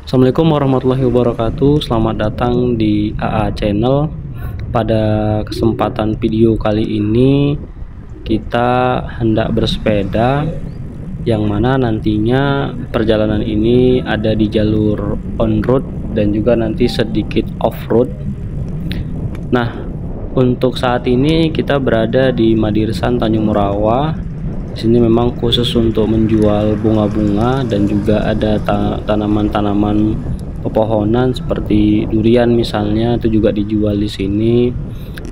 Assalamualaikum warahmatullahi wabarakatuh. Selamat datang di AA Channel. Pada kesempatan video kali ini kita hendak bersepeda, yang mana nantinya perjalanan ini ada di jalur on road dan juga nanti sedikit off road. Nah, untuk saat ini kita berada di Madirsan Tanjung Morawa. Di sini memang khusus untuk menjual bunga-bunga dan juga ada tanaman-tanaman pepohonan seperti durian misalnya, itu juga dijual di sini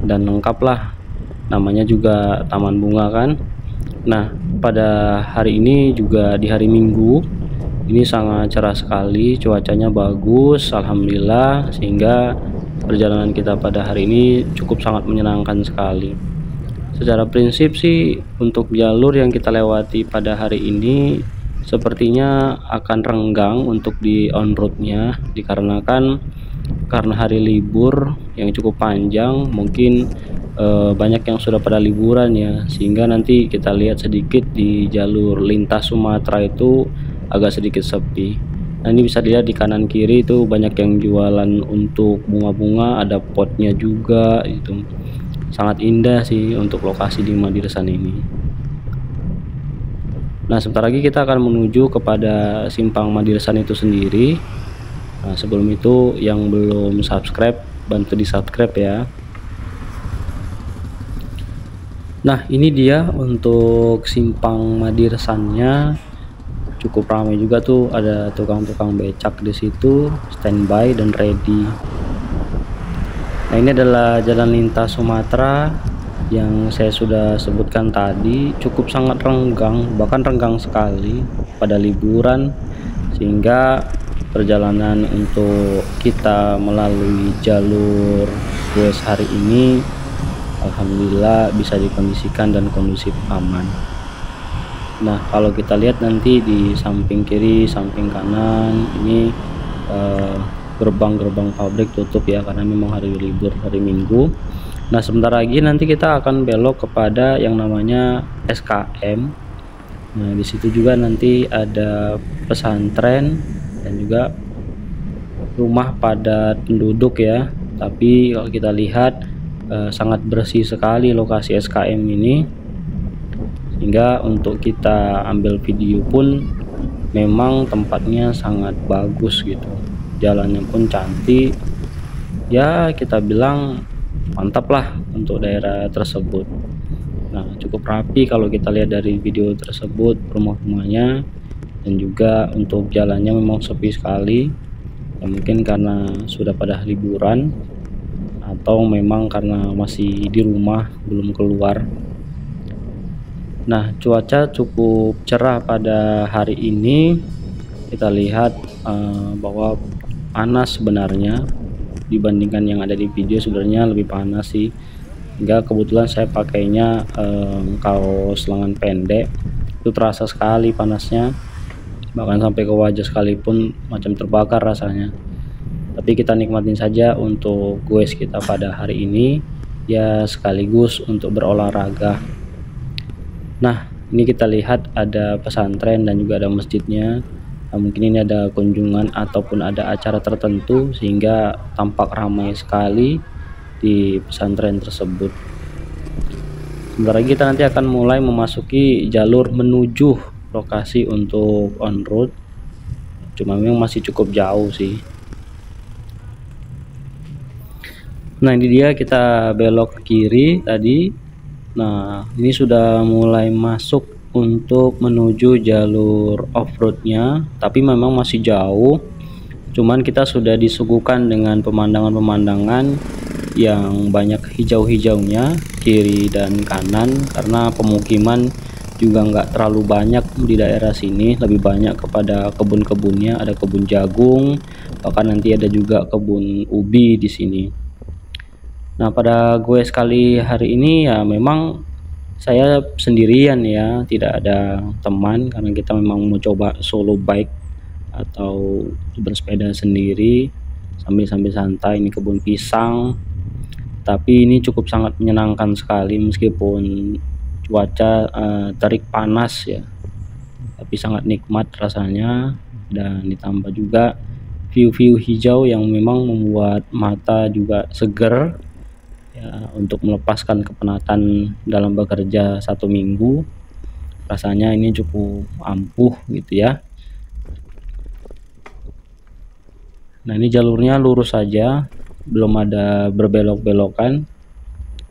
dan lengkap lah, namanya juga taman bunga kan. Nah, pada hari ini juga di hari Minggu ini sangat cerah sekali, cuacanya bagus alhamdulillah, sehingga perjalanan kita pada hari ini cukup sangat menyenangkan sekali. Secara prinsip sih untuk jalur yang kita lewati pada hari ini sepertinya akan renggang untuk di on roadnya, dikarenakan karena hari libur yang cukup panjang, mungkin banyak yang sudah pada liburan ya, sehingga nanti kita lihat sedikit di jalur lintas Sumatera itu agak sedikit sepi. Nah, ini bisa dilihat di kanan kiri itu banyak yang jualan untuk bunga-bunga, ada potnya juga itu. Sangat indah sih untuk lokasi di Madirsan ini. Nah, sebentar lagi kita akan menuju kepada simpang Madirsan itu sendiri. Nah, sebelum itu yang belum subscribe, bantu di subscribe ya. Nah, ini dia untuk simpang Madirsannya. Cukup ramai juga tuh, ada tukang-tukang becak di situ standby dan ready. Nah, ini adalah jalan lintas Sumatera yang saya sudah sebutkan tadi, cukup sangat renggang, bahkan renggang sekali pada liburan, sehingga perjalanan untuk kita melalui jalur bus hari ini alhamdulillah bisa dikondisikan dan kondusif aman. Nah, kalau kita lihat nanti di samping kiri, samping kanan ini gerbang-gerbang pabrik tutup ya, karena memang hari libur, hari Minggu. Nah, sebentar lagi nanti kita akan belok kepada yang namanya SKM. Nah, di situ juga nanti ada pesantren dan juga rumah padat penduduk ya. Tapi kalau kita lihat sangat bersih sekali lokasi SKM ini, sehingga untuk kita ambil video pun memang tempatnya sangat bagus gitu. Jalannya pun cantik ya, kita bilang mantap lah untuk daerah tersebut. Nah, cukup rapi kalau kita lihat dari video tersebut rumah-rumahnya, dan juga untuk jalannya memang sepi sekali ya, mungkin karena sudah pada liburan atau memang karena masih di rumah belum keluar. Nah, cuaca cukup cerah pada hari ini. Kita lihat bahwa panas sebenarnya dibandingkan yang ada di video, sebenarnya lebih panas sih, hingga kebetulan saya pakainya kaos lengan pendek, itu terasa sekali panasnya, bahkan sampai ke wajah sekalipun macam terbakar rasanya. Tapi kita nikmatin saja untuk goes kita pada hari ini ya, sekaligus untuk berolahraga. Nah, ini kita lihat ada pesantren dan juga ada masjidnya. Nah, mungkin ini ada kunjungan ataupun ada acara tertentu sehingga tampak ramai sekali di pesantren tersebut. Sebentar lagi kita nanti akan mulai memasuki jalur menuju lokasi untuk on road, cuma memang masih cukup jauh sih. Nah, ini dia kita belok ke kiri tadi. Nah, ini sudah mulai masuk untuk menuju jalur off-roadnya, tapi memang masih jauh. Cuman kita sudah disuguhkan dengan pemandangan-pemandangan yang banyak hijau-hijaunya kiri dan kanan, karena pemukiman juga nggak terlalu banyak di daerah sini, lebih banyak kepada kebun-kebunnya, ada kebun jagung, bahkan nanti ada juga kebun ubi di sini. Nah, pada gue sekali hari ini ya memang saya sendirian ya, tidak ada teman, karena kita memang mau coba solo bike atau bersepeda sendiri sambil santai. Ini kebun pisang, tapi ini cukup sangat menyenangkan sekali meskipun cuaca terik panas ya, tapi sangat nikmat rasanya. Dan ditambah juga view-view hijau yang memang membuat mata juga seger ya, untuk melepaskan kepenatan dalam bekerja 1 minggu. Rasanya ini cukup ampuh gitu ya. Nah, ini jalurnya lurus saja, belum ada berbelok-belokan.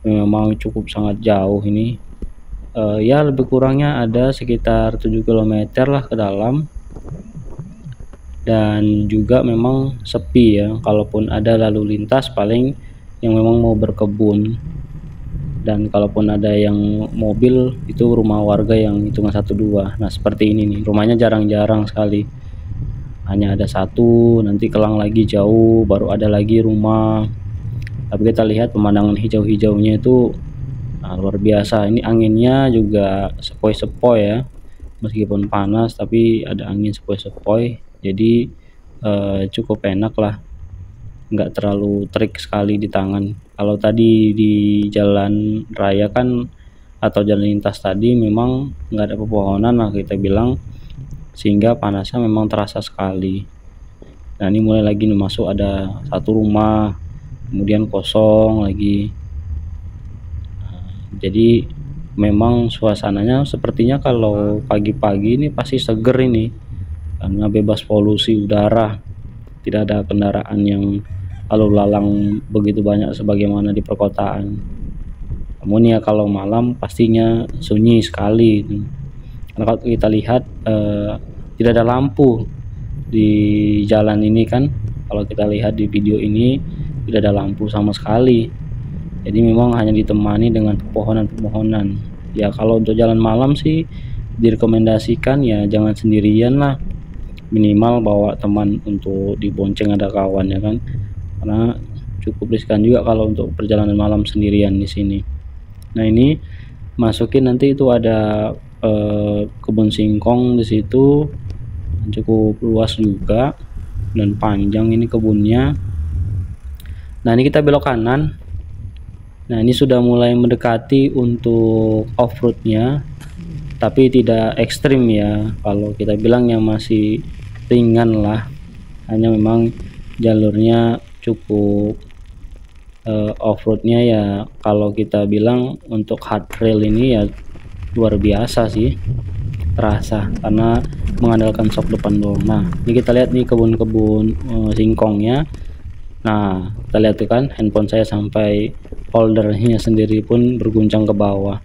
Memang cukup sangat jauh ini. Ya lebih kurangnya ada sekitar 7 km lah ke dalam. Dan juga memang sepi ya, kalaupun ada lalu lintas paling yang memang mau berkebun, dan kalaupun ada yang mobil itu rumah warga yang hitungan 1-2. Nah seperti ini nih, rumahnya jarang-jarang sekali, hanya ada satu, nanti kelang lagi jauh baru ada lagi rumah. Tapi kita lihat pemandangan hijau-hijaunya itu luar biasa. Ini anginnya juga sepoi-sepoi ya, meskipun panas tapi ada angin sepoi-sepoi, jadi cukup enak lah, nggak terlalu terik sekali di tangan. Kalau tadi di jalan raya kan atau jalan lintas tadi memang nggak ada pepohonan lah kita bilang, sehingga panasnya memang terasa sekali. Nah ini mulai lagi nih masuk, ada satu rumah kemudian kosong lagi. Jadi memang suasananya sepertinya kalau pagi-pagi ini pasti seger ini, karena bebas polusi udara, tidak ada kendaraan yang lalu lalang begitu banyak sebagaimana di perkotaan. Namun ya kalau malam pastinya sunyi sekali, karena kalau kita lihat tidak ada lampu di jalan ini kan. Kalau kita lihat di video ini tidak ada lampu sama sekali, jadi memang hanya ditemani dengan pepohonan-pepohonan. Ya kalau untuk jalan malam sih direkomendasikan ya jangan sendirian lah, minimal bawa teman untuk dibonceng, ada kawan ya kan, karena cukup riskan juga kalau untuk perjalanan malam sendirian di sini. Nah ini masukin nanti itu ada kebun singkong di situ, cukup luas juga dan panjang ini kebunnya. Nah ini kita belok kanan. Nah ini sudah mulai mendekati untuk off-roadnya, tapi tidak ekstrim ya, kalau kita bilang yang masih ringan lah, hanya memang jalurnya cukup off-roadnya ya, kalau kita bilang untuk hard rail ini ya luar biasa sih terasa, karena mengandalkan shock depan doang. Nah ini kita lihat nih kebun-kebun singkongnya. Nah kita lihat tuh kan, handphone saya sampai holdernya sendiri pun berguncang ke bawah.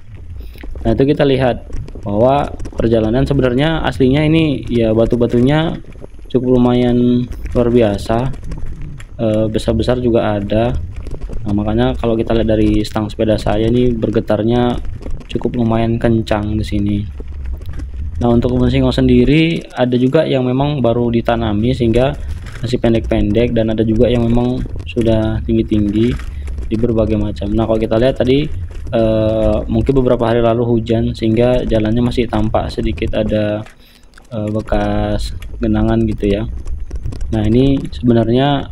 Nah itu kita lihat bahwa perjalanan sebenarnya aslinya ini ya batu-batunya cukup lumayan luar biasa, besar-besar juga ada. Nah makanya kalau kita lihat dari stang sepeda saya ini bergetarnya cukup lumayan kencang di sini. Nah untuk kebun singkong sendiri ada juga yang memang baru ditanami sehingga masih pendek-pendek, dan ada juga yang memang sudah tinggi-tinggi di berbagai macam. Nah kalau kita lihat tadi mungkin beberapa hari lalu hujan sehingga jalannya masih tampak sedikit ada bekas genangan gitu ya. Nah ini sebenarnya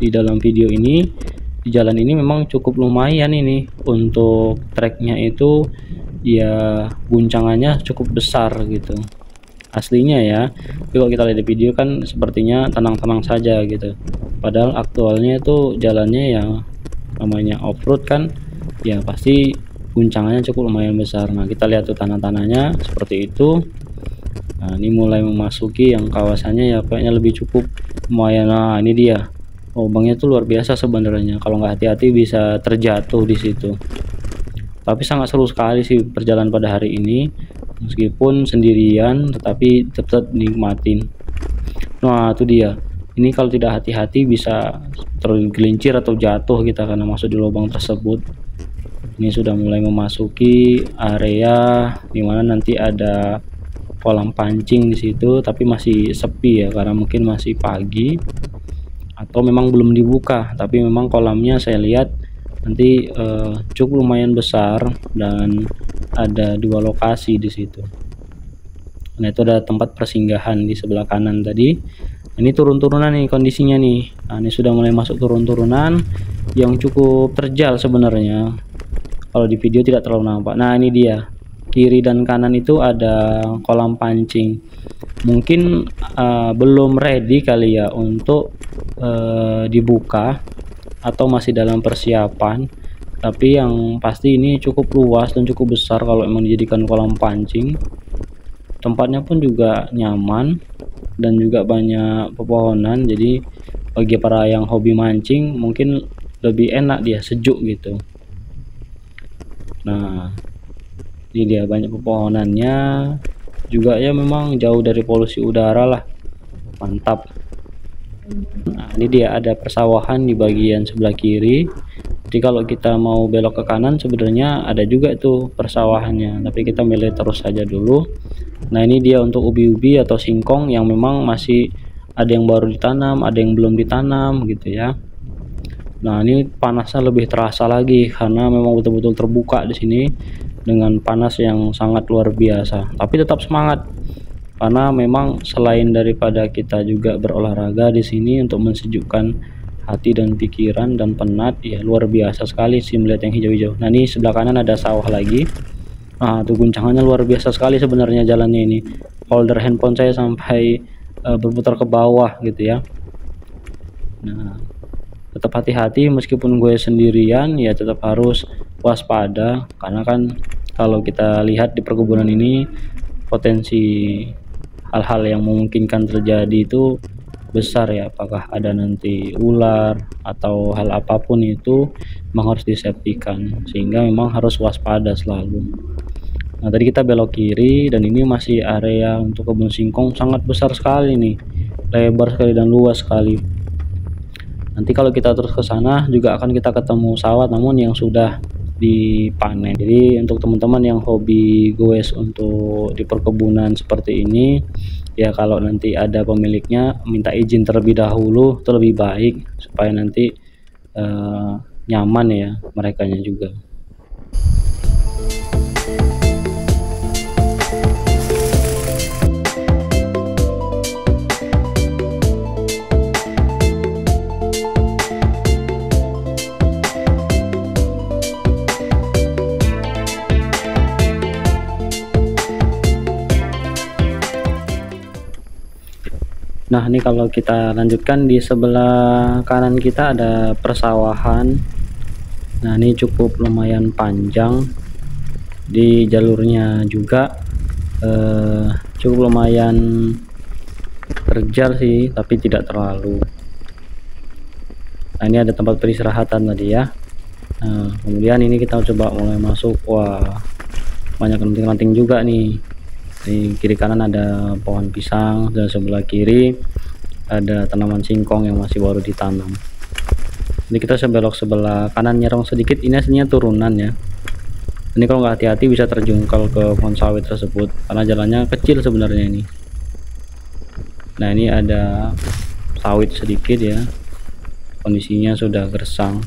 di dalam video ini, di jalan ini memang cukup lumayan ini untuk treknya itu ya, guncangannya cukup besar gitu aslinya ya. Tapi kalau kita lihat di video kan sepertinya tenang-tenang saja gitu, padahal aktualnya itu jalannya yang namanya off-road kan ya, pasti guncangannya cukup lumayan besar. Nah kita lihat tuh tanah-tanahnya seperti itu. Nah ini mulai memasuki yang kawasannya ya kayaknya lebih cukup lumayan. Nah ini dia lubangnya tuh luar biasa sebenarnya, kalau nggak hati-hati bisa terjatuh di situ. Tapi sangat seru sekali sih perjalanan pada hari ini, meskipun sendirian tetapi tetap nikmatin. Nah itu dia, ini kalau tidak hati-hati bisa tergelincir atau jatuh kita karena masuk di lubang tersebut. Ini sudah mulai memasuki area dimana nanti ada kolam pancing di situ, tapi masih sepi ya karena mungkin masih pagi atau memang belum dibuka. Tapi memang kolamnya saya lihat nanti cukup lumayan besar dan ada 2 lokasi di situ. Nah itu ada tempat persinggahan di sebelah kanan tadi. Ini turun-turunan nih kondisinya nih. Nah ini sudah mulai masuk turun-turunan yang cukup terjal sebenarnya, kalau di video tidak terlalu nampak. Nah ini dia kiri dan kanan itu ada kolam pancing. Mungkin belum ready kali ya untuk dibuka atau masih dalam persiapan, tapi yang pasti ini cukup luas dan cukup besar kalau emang dijadikan kolam pancing. Tempatnya pun juga nyaman dan juga banyak pepohonan, jadi bagi para yang hobi mancing mungkin lebih enak, dia sejuk gitu. Nah, ini dia banyak pepohonannya juga ya, memang jauh dari polusi udara lah, mantap. Nah, ini dia ada persawahan di bagian sebelah kiri. Jadi kalau kita mau belok ke kanan sebenarnya ada juga itu persawahannya, tapi kita milih terus saja dulu. Nah, ini dia untuk ubi-ubi atau singkong yang memang masih ada yang baru ditanam, ada yang belum ditanam gitu ya. Nah, ini panasnya lebih terasa lagi karena memang betul-betul terbuka di sini dengan panas yang sangat luar biasa. Tapi tetap semangat karena memang selain daripada kita juga berolahraga di sini untuk mensejukkan hati dan pikiran dan penat, ya luar biasa sekali sih melihat yang hijau-hijau. Nah, ini sebelah kanan ada sawah lagi. Nah, tuh guncangannya luar biasa sekali sebenarnya jalannya ini. Holder handphone saya sampai berputar ke bawah gitu ya. Nah, tetap hati-hati meskipun gue sendirian, ya tetap harus waspada karena kan kalau kita lihat di perkebunan ini potensi hal-hal yang memungkinkan terjadi itu besar ya, apakah ada nanti ular atau hal apapun itu memang harus disafetikan, sehingga memang harus waspada selalu. Nah, tadi kita belok kiri dan ini masih area untuk kebun singkong sangat besar sekali nih, lebar sekali dan luas sekali. Nanti kalau kita terus ke sana juga akan kita ketemu sawah namun yang sudah dipanen. Jadi untuk teman-teman yang hobi goes untuk di perkebunan seperti ini, ya kalau nanti ada pemiliknya minta izin terlebih dahulu itu lebih baik supaya nanti nyaman ya merekanya juga. Nah, ini kalau kita lanjutkan di sebelah kanan kita ada persawahan. Nah, ini cukup lumayan panjang di jalurnya juga, cukup lumayan terjal sih tapi tidak terlalu. Nah, ini ada tempat peristirahatan tadi ya. Nah, kemudian ini kita coba mulai masuk. Wah, banyak ranting-ranting juga nih. Di kiri kanan ada pohon pisang dan sebelah kiri ada tanaman singkong yang masih baru ditanam. Ini kita sebelok sebelah kanan nyerong sedikit, ini aslinya turunan ya. Ini kalau nggak hati-hati bisa terjungkal ke pohon sawit tersebut karena jalannya kecil sebenarnya ini. Nah, ini ada sawit sedikit ya, kondisinya sudah gersang.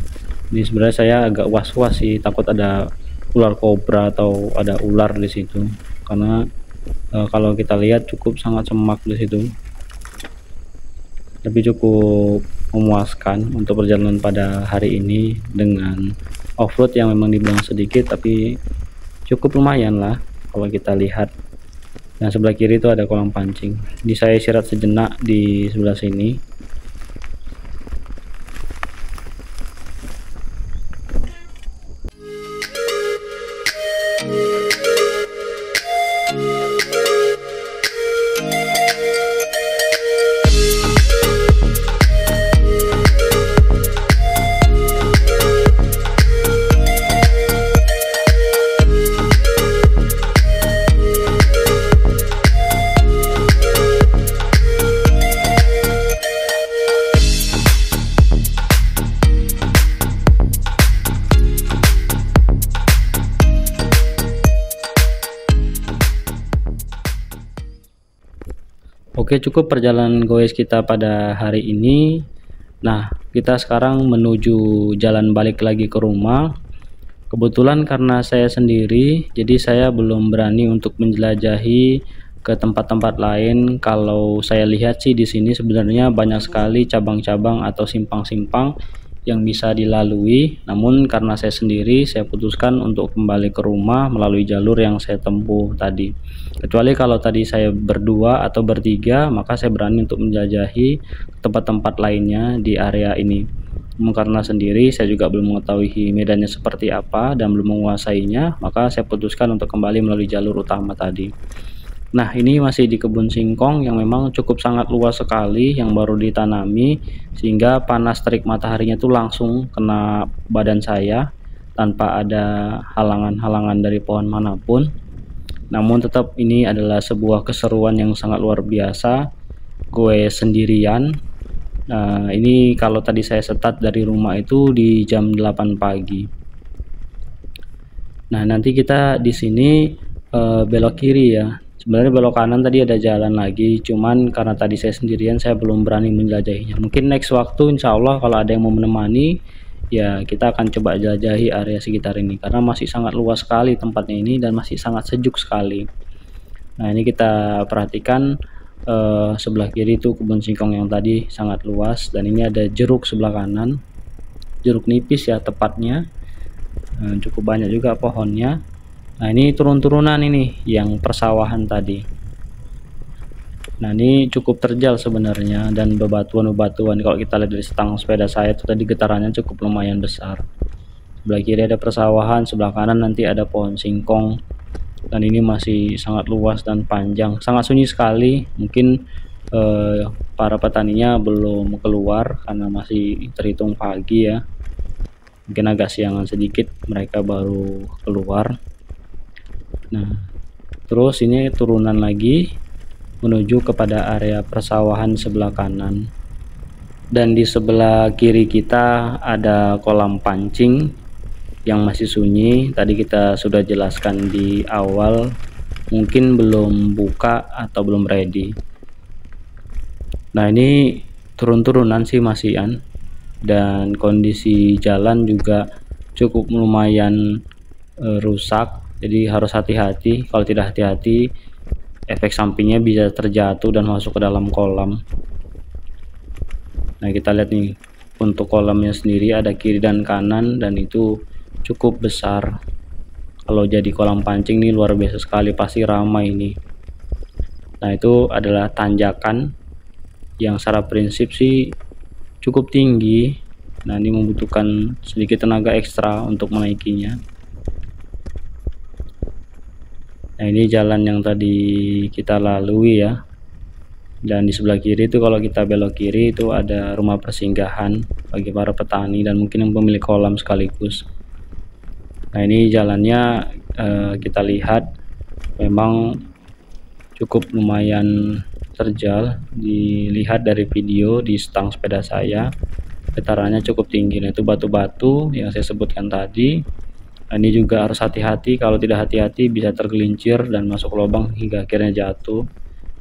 Ini sebenarnya saya agak was-was sih, takut ada ular kobra atau ada ular di situ karena kalau kita lihat cukup sangat semak di situ, tapi cukup memuaskan untuk perjalanan pada hari ini dengan off-road yang memang dibilang sedikit tapi cukup lumayan lah kalau kita lihat. Nah, sebelah kiri itu ada kolam pancing. Jadi saya istirahat sejenak di sebelah sini. Oke, cukup perjalanan goes kita pada hari ini. Nah, kita sekarang menuju jalan balik lagi ke rumah. Kebetulan karena saya sendiri, jadi saya belum berani untuk menjelajahi ke tempat-tempat lain. Kalau saya lihat sih di sini sebenarnya banyak sekali cabang-cabang atau simpang-simpang yang bisa dilalui, namun karena saya sendiri, saya putuskan untuk kembali ke rumah melalui jalur yang saya tempuh tadi. Kecuali kalau tadi saya berdua atau bertiga, maka saya berani untuk menjelajahi tempat-tempat lainnya di area ini. Namun karena sendiri saya juga belum mengetahui medannya seperti apa dan belum menguasainya, maka saya putuskan untuk kembali melalui jalur utama tadi. Nah, ini masih di kebun singkong yang memang cukup sangat luas sekali yang baru ditanami, sehingga panas terik mataharinya itu langsung kena badan saya tanpa ada halangan-halangan dari pohon manapun. Namun tetap ini adalah sebuah keseruan yang sangat luar biasa. Gue sendirian. Nah, ini kalau tadi saya start dari rumah itu di jam 8 pagi. Nah, nanti kita di sini belok kiri ya. Sebenarnya belok kanan tadi ada jalan lagi, cuman karena tadi saya sendirian saya belum berani menjelajahinya. Mungkin next waktu insya Allah kalau ada yang mau menemani, ya kita akan coba jelajahi area sekitar ini karena masih sangat luas sekali tempatnya ini dan masih sangat sejuk sekali. Nah, ini kita perhatikan sebelah kiri itu kebun singkong yang tadi sangat luas, dan ini ada jeruk sebelah kanan, jeruk nipis ya tepatnya. Cukup banyak juga pohonnya. Nah, ini turun-turunan ini yang persawahan tadi. Nah, ini cukup terjal sebenarnya dan bebatuan-bebatuan. Kalau kita lihat dari stang sepeda saya itu tadi getarannya cukup lumayan besar. Sebelah kiri ada persawahan, sebelah kanan nanti ada pohon singkong. Dan ini masih sangat luas dan panjang, sangat sunyi sekali. Mungkin para petaninya belum keluar karena masih terhitung pagi ya. Mungkin agak siangan sedikit mereka baru keluar. Nah, terus ini turunan lagi menuju kepada area persawahan sebelah kanan, dan di sebelah kiri kita ada kolam pancing yang masih sunyi. Tadi kita sudah jelaskan di awal, mungkin belum buka atau belum ready. Nah, ini turun-turunan sih masihan, dan kondisi jalan juga cukup lumayan rusak. Jadi harus hati-hati, kalau tidak hati-hati efek sampingnya bisa terjatuh dan masuk ke dalam kolam. Nah, kita lihat nih untuk kolamnya sendiri ada kiri dan kanan, dan itu cukup besar. Kalau jadi kolam pancing nih luar biasa sekali, pasti ramai ini. Nah, itu adalah tanjakan yang secara prinsip sih cukup tinggi. Nah, ini membutuhkan sedikit tenaga ekstra untuk menaikinya. Nah, ini jalan yang tadi kita lalui ya. Dan di sebelah kiri itu kalau kita belok kiri itu ada rumah persinggahan bagi para petani dan mungkin yang pemilik kolam sekaligus. Nah, ini jalannya kita lihat memang cukup lumayan terjal. Dilihat dari video di stang sepeda saya, getarannya cukup tinggi. Nah, itu batu-batu yang saya sebutkan tadi. Nah, ini juga harus hati-hati, kalau tidak hati-hati bisa tergelincir dan masuk lubang hingga akhirnya jatuh,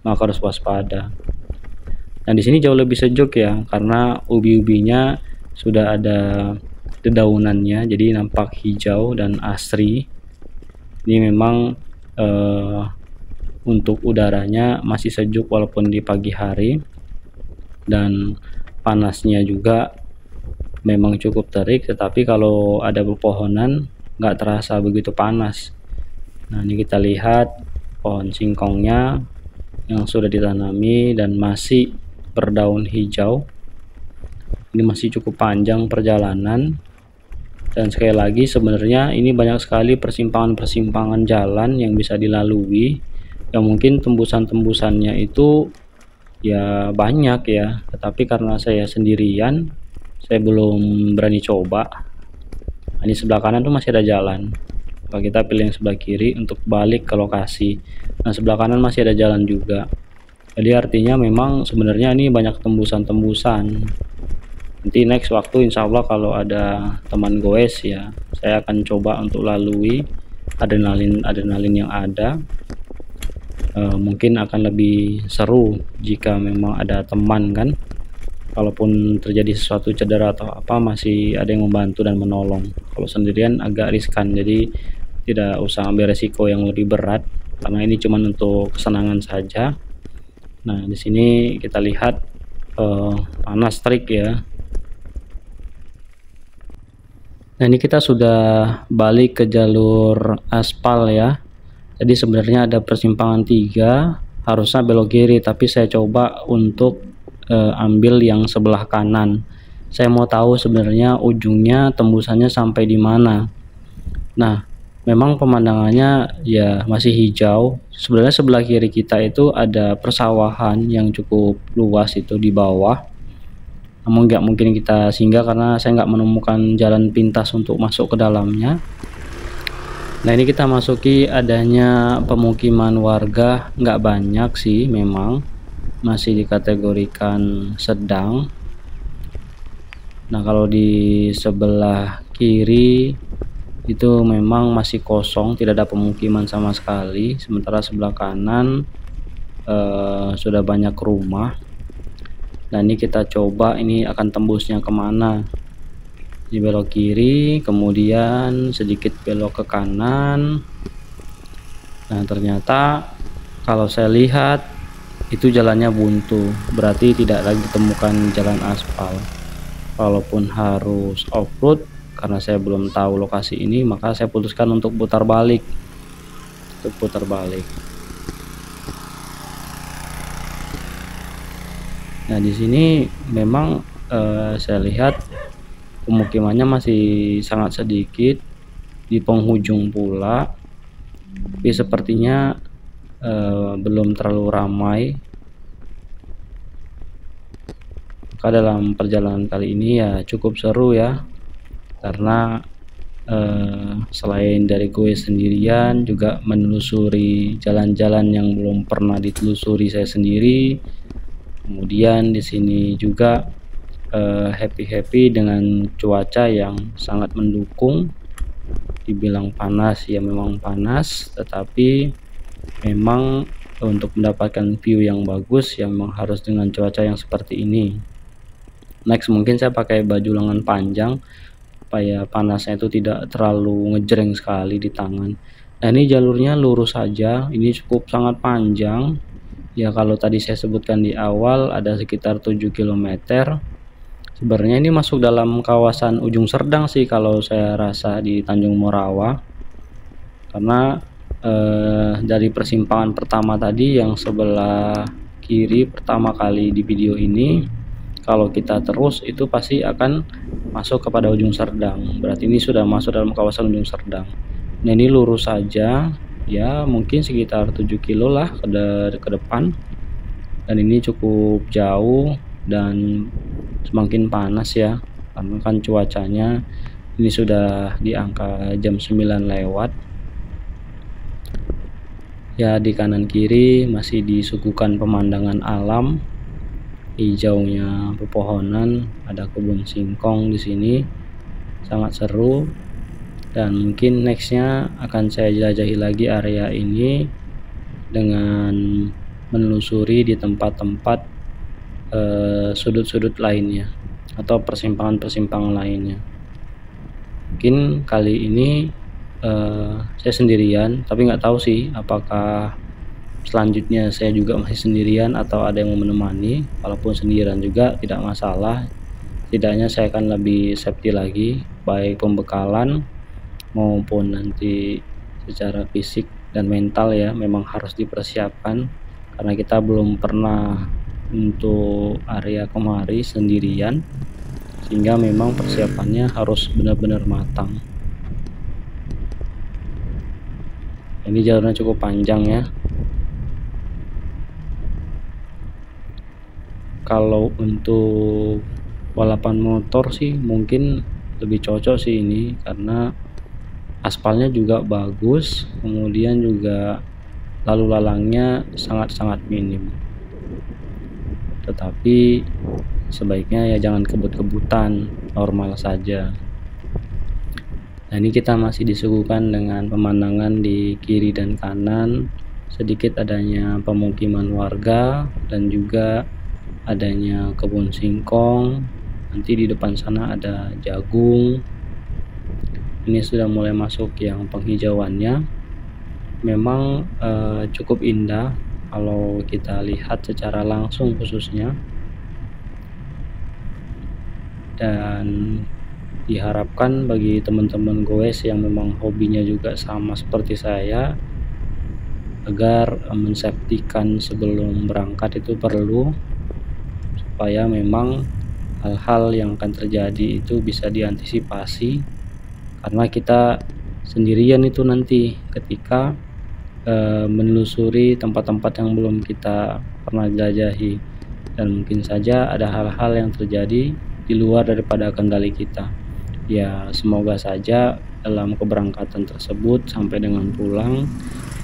maka harus waspada. Nah, di sini jauh lebih sejuk ya, karena ubi-ubinya sudah ada dedaunannya, jadi nampak hijau dan asri. Ini memang untuk udaranya masih sejuk walaupun di pagi hari, dan panasnya juga memang cukup terik, tetapi kalau ada pepohonan nggak terasa begitu panas. Nah, ini kita lihat pohon singkongnya yang sudah ditanami dan masih berdaun hijau. Ini masih cukup panjang perjalanan, dan sekali lagi sebenarnya ini banyak sekali persimpangan-persimpangan jalan yang bisa dilalui, yang mungkin tembusan-tembusannya itu ya banyak ya, tetapi karena saya sendirian saya belum berani coba. Ini sebelah kanan tuh masih ada jalan. Kalau kita pilih yang sebelah kiri untuk balik ke lokasi. Nah, sebelah kanan masih ada jalan juga. Jadi artinya memang sebenarnya ini banyak tembusan-tembusan. Nanti next waktu insya Allah kalau ada teman goes ya, saya akan coba untuk lalui adrenalin yang ada. Mungkin akan lebih seru jika memang ada teman kan. Kalaupun terjadi sesuatu cedera atau apa, masih ada yang membantu dan menolong. Kalau sendirian agak riskan, jadi tidak usah ambil resiko yang lebih berat karena ini cuma untuk kesenangan saja. Nah, di sini kita lihat panas terik ya. Nah, ini kita sudah balik ke jalur aspal ya. Jadi sebenarnya ada persimpangan 3, harusnya belok kiri, tapi saya coba untuk ambil yang sebelah kanan. Saya mau tahu sebenarnya ujungnya tembusannya sampai di mana. Nah, memang pemandangannya ya masih hijau. Sebenarnya sebelah kiri kita itu ada persawahan yang cukup luas itu di bawah. Namun nggak mungkin kita singgah karena saya nggak menemukan jalan pintas untuk masuk ke dalamnya. Nah, ini kita masuki adanya pemukiman warga, nggak banyak sih, memang masih dikategorikan sedang. Nah, kalau di sebelah kiri itu memang masih kosong, tidak ada pemukiman sama sekali, sementara sebelah kanan sudah banyak rumah. Nah, ini kita coba ini akan tembusnya kemana. Di belok kiri, kemudian sedikit belok ke kanan. Nah, ternyata kalau saya lihat itu jalannya buntu, berarti tidak lagi ditemukan jalan aspal. Walaupun harus off-road, karena saya belum tahu lokasi ini, maka saya putuskan untuk putar balik. Nah, di sini memang saya lihat pemukimannya masih sangat sedikit, di penghujung pula, tapi sepertinya belum terlalu ramai. Maka dalam perjalanan kali ini ya cukup seru ya, karena selain dari gue sendirian, juga menelusuri jalan-jalan yang belum pernah ditelusuri saya sendiri. Kemudian di sini juga happy dengan cuaca yang sangat mendukung. Dibilang panas ya memang panas, tetapi memang untuk mendapatkan view yang bagus ya memang harus dengan cuaca yang seperti ini. Next, mungkin saya pakai baju lengan panjang supaya panasnya itu tidak terlalu ngejreng sekali di tangan. Nah, ini jalurnya lurus saja, ini cukup sangat panjang ya. Kalau tadi saya sebutkan di awal ada sekitar 7 km. Sebenarnya ini masuk dalam kawasan Ujung Serdang sih kalau saya rasa, di Tanjung Morawa, karena dari persimpangan pertama tadi yang sebelah kiri pertama kali di video ini, kalau kita terus itu pasti akan masuk kepada Ujung Serdang. Berarti ini sudah masuk dalam kawasan Ujung Serdang. Nah, ini lurus saja ya, mungkin sekitar 7 kilo lah ke depan. Dan ini cukup jauh dan semakin panas ya, karena kan cuacanya ini sudah di angka jam 9 lewat ya. Di kanan kiri masih disuguhkan pemandangan alam, hijaunya pepohonan, ada kebun singkong di sini, sangat seru. Dan mungkin nextnya akan saya jelajahi lagi area ini dengan menelusuri di tempat-tempat sudut-sudut lainnya atau persimpangan-persimpangan lainnya. Mungkin kali ini saya sendirian, tapi nggak tahu sih apakah selanjutnya saya juga masih sendirian atau ada yang mau menemani. Walaupun sendirian juga tidak masalah, setidaknya saya akan lebih safety lagi, baik pembekalan maupun nanti secara fisik dan mental ya. Memang harus dipersiapkan karena kita belum pernah untuk area kemari sendirian, sehingga memang persiapannya harus benar-benar matang. Ini jalurnya cukup panjang ya. Kalau untuk balapan motor sih mungkin lebih cocok sih ini, karena aspalnya juga bagus, kemudian juga lalu lalangnya sangat-sangat minim. Tetapi sebaiknya ya jangan kebut-kebutan, normal saja. Nah, ini kita masih disuguhkan dengan pemandangan di kiri dan kanan, sedikit adanya pemukiman warga dan juga adanya kebun singkong. Nanti di depan sana ada jagung. Ini sudah mulai masuk yang penghijauannya. Memang cukup indah kalau kita lihat secara langsung khususnya. Dan Diharapkan bagi teman-teman goes yang memang hobinya juga sama seperti saya, agar mensafetikan sebelum berangkat itu perlu, supaya memang hal-hal yang akan terjadi itu bisa diantisipasi, karena kita sendirian itu nanti ketika menelusuri tempat-tempat yang belum kita pernah jelajahi, dan mungkin saja ada hal-hal yang terjadi di luar daripada kendali kita. Ya, semoga saja dalam keberangkatan tersebut sampai dengan pulang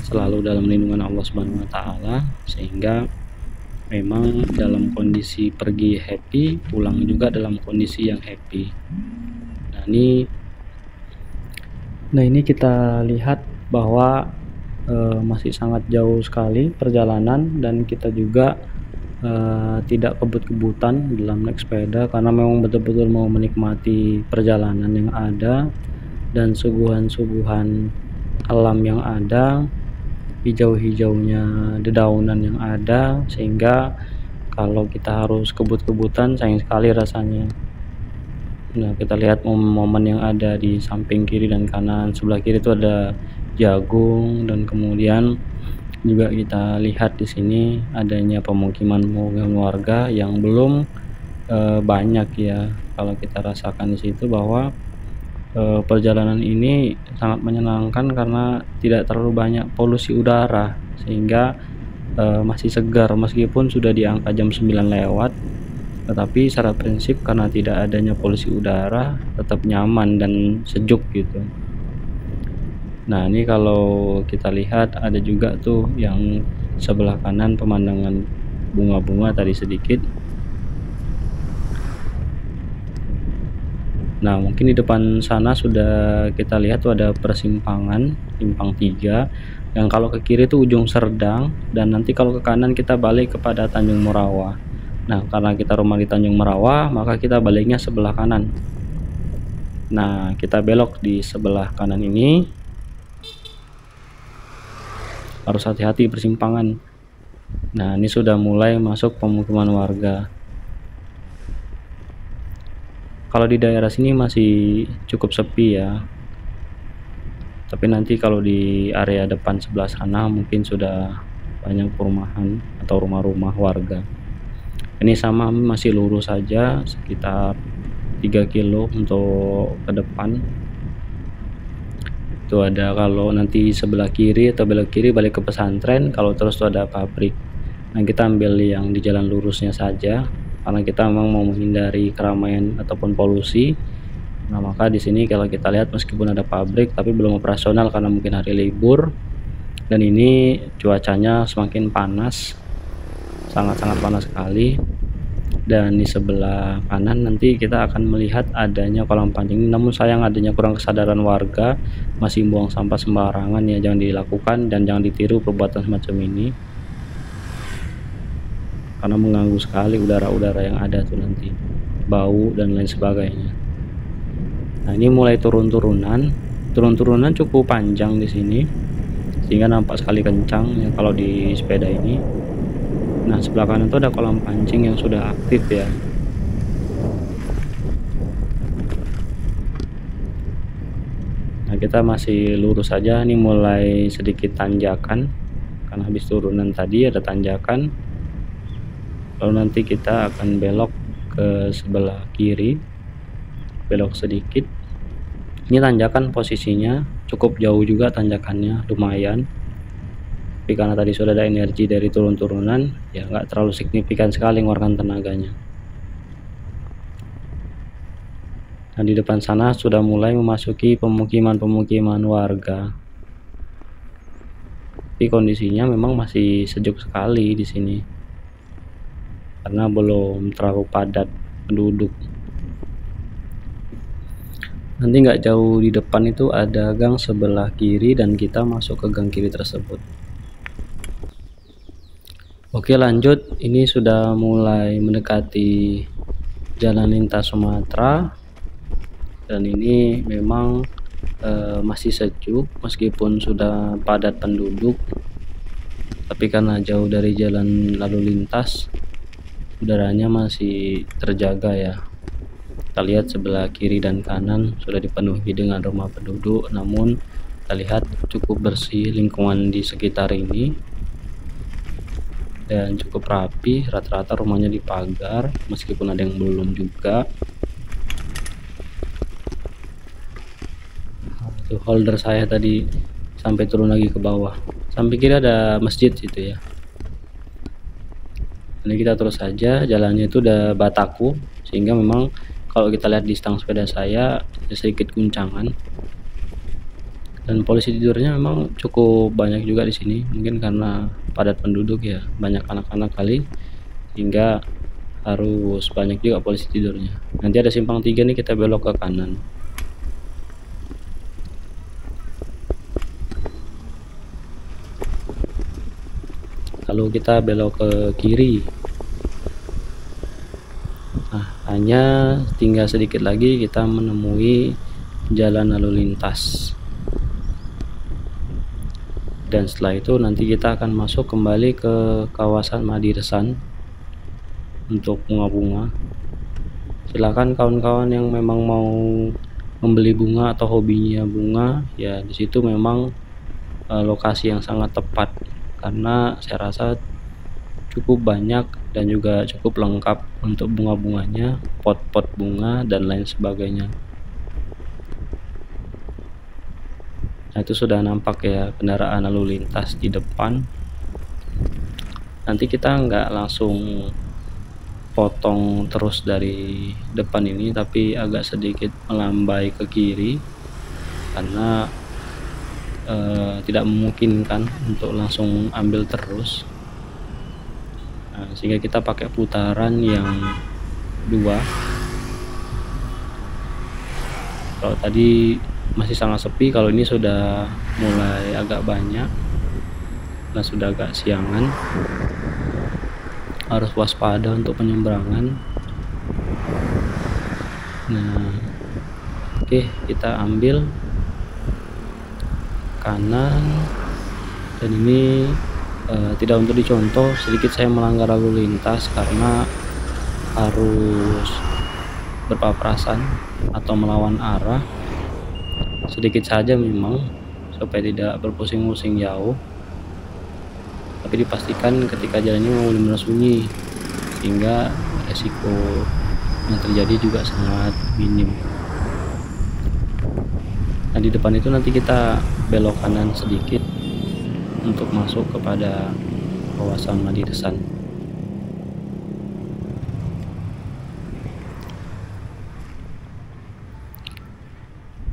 selalu dalam lindungan Allah Subhanahu wa taala, sehingga memang dalam kondisi pergi happy, pulang juga dalam kondisi yang happy. Nah ini kita lihat bahwa masih sangat jauh sekali perjalanan, dan kita juga tidak kebut-kebutan dalam naik sepeda, karena memang betul-betul mau menikmati perjalanan yang ada dan suguhan-suguhan alam yang ada, hijau-hijaunya dedaunan yang ada, sehingga kalau kita harus kebut-kebutan sayang sekali rasanya. Nah, kita lihat momen-momen yang ada di samping kiri dan kanan. Sebelah kiri itu ada jagung, dan kemudian juga kita lihat di sini adanya pemukiman warga yang belum banyak ya. Kalau kita rasakan di situ bahwa perjalanan ini sangat menyenangkan karena tidak terlalu banyak polusi udara, sehingga masih segar meskipun sudah di angka jam 9 lewat, tetapi secara prinsip karena tidak adanya polusi udara tetap nyaman dan sejuk gitu. Nah ini kalau kita lihat ada juga tuh yang sebelah kanan pemandangan bunga-bunga tadi sedikit. Nah mungkin di depan sana sudah kita lihat tuh ada persimpangan simpang 3, yang kalau ke kiri itu ujung Serdang, dan nanti kalau ke kanan kita balik kepada Tanjung Merawa. Nah karena kita rumah di Tanjung Merawa, maka kita baliknya sebelah kanan. Nah kita belok di sebelah kanan ini, harus hati-hati persimpangan. Nah ini sudah mulai masuk pemukiman warga. Kalau di daerah sini masih cukup sepi ya, tapi nanti kalau di area depan sebelah sana mungkin sudah banyak perumahan atau rumah-rumah warga. Ini sama masih lurus saja sekitar 3 kilo untuk ke depan. Itu ada, kalau nanti sebelah kiri atau belok kiri balik ke pesantren, kalau terus itu ada pabrik. Nah kita ambil yang di jalan lurusnya saja, karena kita memang mau menghindari keramaian ataupun polusi. Nah maka di sini kalau kita lihat meskipun ada pabrik tapi belum operasional karena mungkin hari libur, dan ini cuacanya semakin panas, sangat-sangat panas sekali. Dan di sebelah kanan nanti kita akan melihat adanya kolam pancing, namun sayang adanya kurang kesadaran warga, masih buang sampah sembarangan ya. Jangan dilakukan dan jangan ditiru perbuatan semacam ini, karena mengganggu sekali udara-udara yang ada tuh, nanti bau dan lain sebagainya. Nah ini mulai turun-turunan cukup panjang di sini, sehingga nampak sekali kencang ya kalau di sepeda ini. Nah sebelah kanan itu ada kolam pancing yang sudah aktif ya. Nah kita masih lurus saja, ini mulai sedikit tanjakan karena habis turunan tadi ada tanjakan. Lalu nanti kita akan belok ke sebelah kiri, belok sedikit. Ini tanjakan posisinya cukup jauh juga, tanjakannya lumayan, tapi karena tadi sudah ada energi dari turun-turunan ya nggak terlalu signifikan sekali mengeluarkan tenaganya. Nah di depan sana sudah mulai memasuki pemukiman warga, tapi kondisinya memang masih sejuk sekali di sini karena belum terlalu padat penduduk. Nanti nggak jauh di depan itu ada gang sebelah kiri, dan kita masuk ke gang kiri tersebut. Oke lanjut, ini sudah mulai mendekati jalan lintas Sumatera, dan ini memang masih sejuk meskipun sudah padat penduduk, tapi karena jauh dari jalan lalu lintas udaranya masih terjaga ya. Kita lihat sebelah kiri dan kanan sudah dipenuhi dengan rumah penduduk, namun kita lihat cukup bersih lingkungan di sekitar ini dan cukup rapi. Rata-rata rumahnya dipagar meskipun ada yang belum juga. Tuh, holder saya tadi sampai turun lagi ke bawah. Sampai kiri ada masjid itu ya. Ini kita terus saja, jalannya itu udah bataku sehingga memang kalau kita lihat di stang sepeda saya sedikit guncangan. Dan polisi tidurnya memang cukup banyak juga di sini, mungkin karena padat penduduk ya, banyak anak-anak kali, hingga harus banyak juga polisi tidurnya. Nanti ada simpang 3 nih, kita belok ke kanan. Lalu kita belok ke kiri. Nah, hanya tinggal sedikit lagi kita menemui jalan lalu lintas. Dan setelah itu nanti kita akan masuk kembali ke kawasan Madirsan untuk bunga-bunga. Silakan kawan-kawan yang memang mau membeli bunga atau hobinya bunga, ya di situ memang lokasi yang sangat tepat, karena saya rasa cukup banyak dan juga cukup lengkap untuk bunga-bunganya, pot-pot bunga dan lain sebagainya. Nah, itu sudah nampak ya kendaraan lalu lintas di depan. Nanti kita nggak langsung potong terus dari depan ini, tapi agak sedikit melambai ke kiri karena tidak memungkinkan untuk langsung ambil terus. Nah, sehingga kita pakai putaran yang 2. Kalau tadi masih sangat sepi, kalau ini sudah mulai agak banyak. Nah, sudah agak siangan, harus waspada untuk penyeberangan. Nah, oke, kita ambil kanan, dan ini tidak untuk dicontoh, sedikit saya melanggar lalu lintas karena harus berpapasan atau melawan arah sedikit saja memang, supaya tidak berpusing-pusing jauh, tapi dipastikan ketika jalannya benar-benar sunyi sehingga resiko yang terjadi juga sangat minim. Nah, di depan itu nanti kita belok kanan sedikit untuk masuk kepada kawasan Madirsan.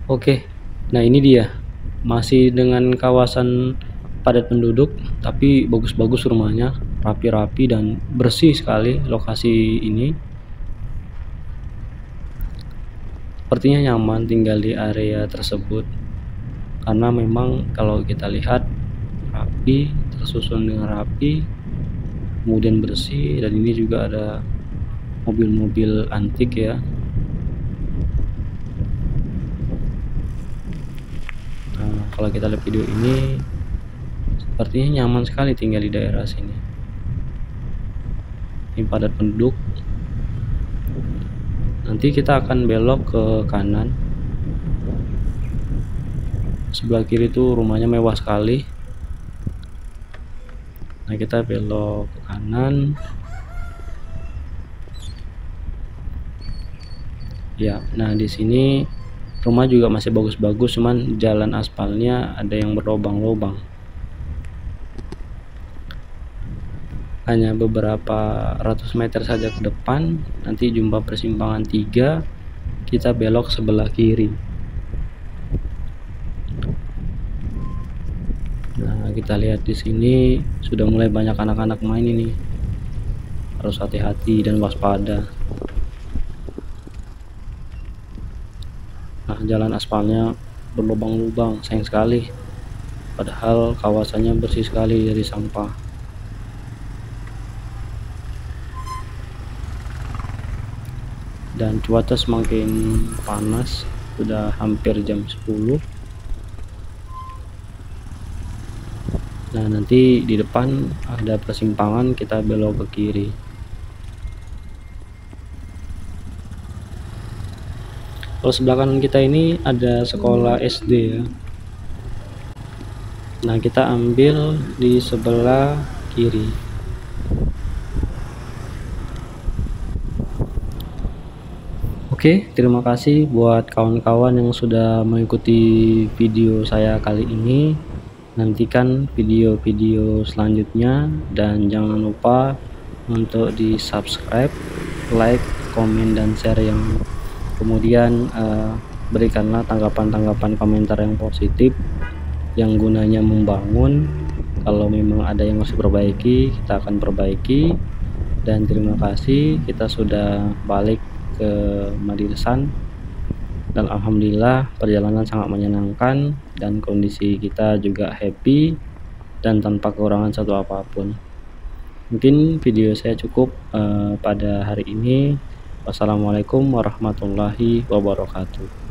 Oke, nah ini dia, masih dengan kawasan padat penduduk, tapi bagus-bagus rumahnya, rapi-rapi dan bersih sekali lokasi ini. Sepertinya nyaman tinggal di area tersebut, karena memang kalau kita lihat rapi, tersusun dengan rapi, kemudian bersih, dan ini juga ada mobil-mobil antik ya. Nah, kalau kita lihat video ini, sepertinya nyaman sekali tinggal di daerah sini. Ini padat penduduk. Nanti kita akan belok ke kanan. Sebelah kiri itu rumahnya mewah sekali. Nah, kita belok ke kanan. Ya, nah di sini rumah juga masih bagus-bagus, cuman jalan aspalnya ada yang berlobang-lobang. Hanya beberapa ratus meter saja ke depan, nanti jumpa persimpangan 3, kita belok sebelah kiri. Nah, kita lihat di sini sudah mulai banyak anak-anak main ini. Harus hati-hati dan waspada. Nah, jalan aspalnya berlubang-lubang, sayang sekali. Padahal kawasannya bersih sekali dari sampah. Dan cuaca semakin panas, sudah hampir jam 10. Nah, nanti di depan ada persimpangan, kita belok ke kiri. Kalau sebelah kanan kita ini ada sekolah SD ya. Nah, kita ambil di sebelah kiri. Oke, terima kasih buat kawan-kawan yang sudah mengikuti video saya kali ini. Nantikan video-video selanjutnya dan jangan lupa untuk di subscribe, like, komen, dan share yang kemudian berikanlah tanggapan-tanggapan komentar yang positif yang gunanya membangun. Kalau memang ada yang harus diperbaiki, kita akan perbaiki. Dan terima kasih, kita sudah balik ke Madirsan dan alhamdulillah perjalanan sangat menyenangkan dan kondisi kita juga happy dan tanpa kekurangan satu apapun. Mungkin video saya cukup pada hari ini. Wassalamualaikum warahmatullahi wabarakatuh.